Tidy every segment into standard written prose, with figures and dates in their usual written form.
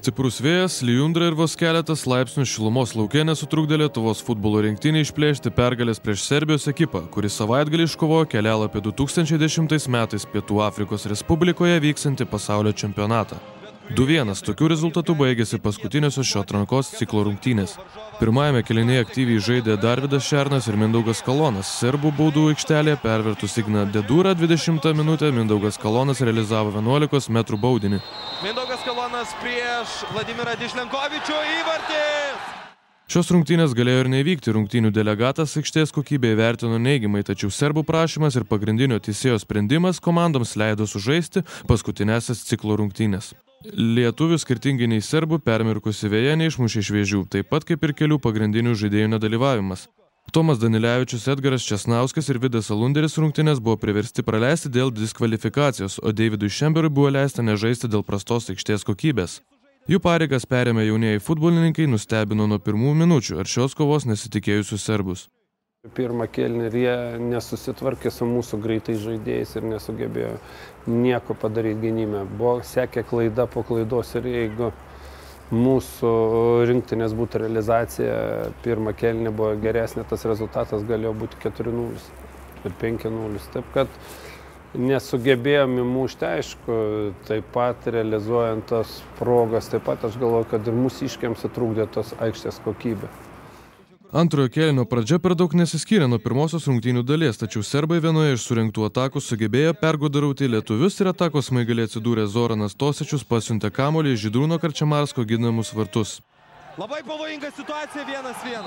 Stiprus vėjas, lijundra ir vos keletas laipsnių šilumos lauke nesutrukdė Lietuvos futbolo rinktinei išplėšti pergalės prieš Serbijos ekipą, kuri savaitgalį iškovojo kelialapį 2010 metais Pietų Afrikos Respublikoje vyksiantį pasaulio čempionatą. 2-1 tokių rezultatų baigėsi paskutiniosios šio atrankos ciklo rungtynės. Pirmajame kėlinyje aktyviai žaidė Darvydas Šernas ir Mindaugas Kalonas. Serbų baudų aikštelėje pervertus Igną Dedūrą 20 minutę Mindaugas Kalonas realizavo 11 metrų baudinį. Mindaugas Kalonas prieš Vladimirą Dišlenkovičių, įvartis! Šios rungtynės galėjo ir neįvykti, rungtynių delegatas aikštės kokybę įvertino neigiamai, tačiau serbų prašymas ir pagrindinio teisėjo sprendimas komandoms leido sužaisti paskutinėsias ciklo rungtynės. Lietuvių skirtingai nei serbų permirkusi vėja neišmušė iš vėžių, taip pat kaip ir kelių pagrindinių žaidėjų nedalyvavimas. Tomas Danilevičius, Edgaras Česnauskas ir Vidas Alunderis rungtynės buvo priversti praleisti dėl diskvalifikacijos, o Davidui Šemberui buvo leista nežaisti dėl prastos aikštės kokybės. Jų pareigas perėmė jaunieji futbolininkai, nustebino nuo pirmų minučių ar šios kovos nesitikėjusių serbus. Pirmą kėlinį ir jie nesusitvarkė su mūsų greitais žaidėjais ir nesugebėjo nieko padaryti gynime. Buvo sekė klaida po klaidos ir jeigu mūsų rinktinės būtų realizacija, pirmą kėlinį buvo geresnė, tas rezultatas galėjo būti 4-0 ir 5-0. Taip kad nesugebėjome mušti, aišku, taip pat realizuojant tas progas, taip pat aš galvoju, kad ir mūsiškiams sutrukdė tos aikštės kokybė. Antrojo kėlinio pradžia per daug nesiskyrė nuo pirmosios rungtynių dalies, tačiau serbai vienoje iš surinktų atakų sugebėjo pergudrauti lietuvius ir atakos smaigalį atsidūrė Zoranas Tosičius pasiuntė kamuolį į Žydrūno Karčemarsko ginamus vartus. Labai pavojinga situacija, 1-1.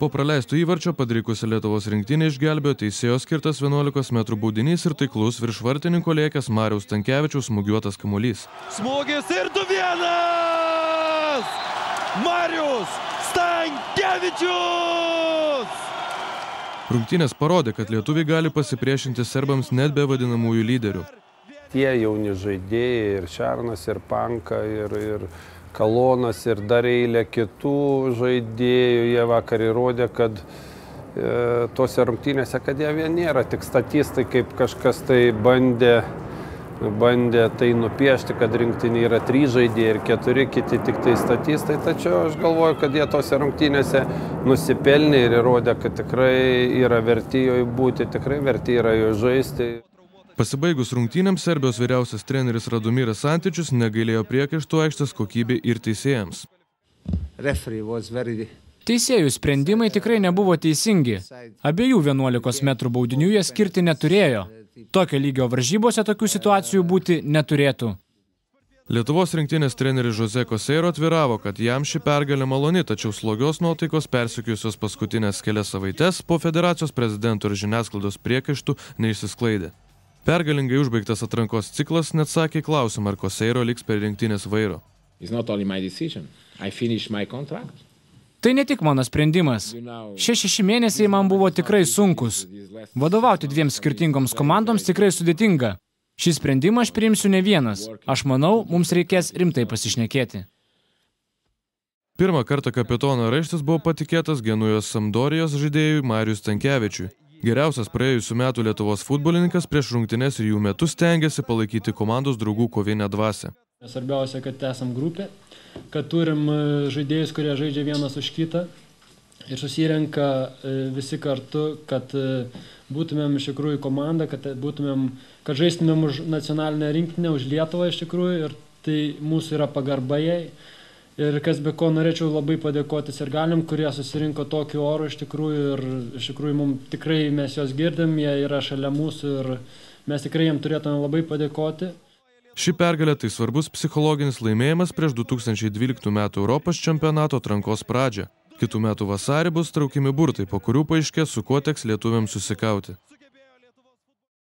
Po praleistų įvarčio padrikusi Lietuvos rinktinė išgelbėjo teisėjo skirtas 11 metrų baudinys ir taiklus virš vartininko lėkęs Mariaus Stankevičiaus smūgiuotas kamuolys. Smūgis ir 2-1! Marius Stankevičius! Rungtynės parodė, kad lietuviai gali pasipriešinti serbams net be vadinamųjų lyderių. Tie jauni žaidėjai ir Šernas, ir Panka, ir Kalonas, ir dar eilė kitų žaidėjų, jie vakar įrodė, kad tose rungtynėse, kad jie nėra tik statistai, kaip kažkas tai bandė tai nupiešti, kad rinktinė yra 3 žaidėjai ir 4 kiti tik tai statistai, tačiau aš galvoju, kad jie tose rungtynėse nusipelnė ir įrodė, kad tikrai yra verti joje būti, tikrai verti yra joje žaisti. Pasibaigus rungtynėms, Serbijos vyriausias treneris Radomiras Antičius negailėjo priekaištų aikštės kokybei ir teisėjams. Teisėjų sprendimai tikrai nebuvo teisingi. Abiejų 11 metrų baudinių jie skirti neturėjo. Tokio lygio varžybose tokių situacijų būti neturėtų. Lietuvos rinktinės treneris Jose Koseiro atviravo, kad jam ši pergalė maloni, tačiau slogios nuotaikos persekiojusios paskutinės kelias savaites po federacijos prezidento ir žiniasklaidos priekaištų neišsisklaidė. Pergalingai užbaigtas atrankos ciklas net sakė klausimą, ar Koseiro liks prie rinktinės vairo. Tai ne tik mano sprendimas. Šie 6 mėnesiai man buvo tikrai sunkus. Vadovauti 2 skirtingoms komandoms tikrai sudėtinga. Šį sprendimą aš priimsiu ne vienas. Aš manau, mums reikės rimtai pasišnekėti. Pirmą kartą kapitono raištis buvo patikėtas Genujos Sampdorijos žaidėjui Mariui Stankevičiui. Geriausias praėjusių metų Lietuvos futbolininkas prieš rungtynes ir jų metus stengiasi palaikyti komandos draugų kovinę dvasią. Svarbiausia, kad esam grupė, kad turim žaidėjus, kurie žaidžia vienas už kitą ir susirenka visi kartu, kad būtumėm iš tikrųjų komanda, kad žaistumėm už nacionalinę rinktinę, už Lietuvą iš tikrųjų ir tai mūsų yra pagarba jai. Ir kas be ko norėčiau labai padėkoti sirgaliam, kurie susirinko tokiu oru iš tikrųjų ir iš tikrųjų mums tikrai mes juos girdim, jie yra šalia mūsų ir mes tikrai jiems turėtume labai padėkoti. Ši pergalė tai svarbus psichologinis laimėjimas prieš 2012 metų Europos čempionato atrankos pradžią. Kitų metų vasarį bus traukiami burtai, po kurių paaiškės, su kuo teks lietuviams susikauti.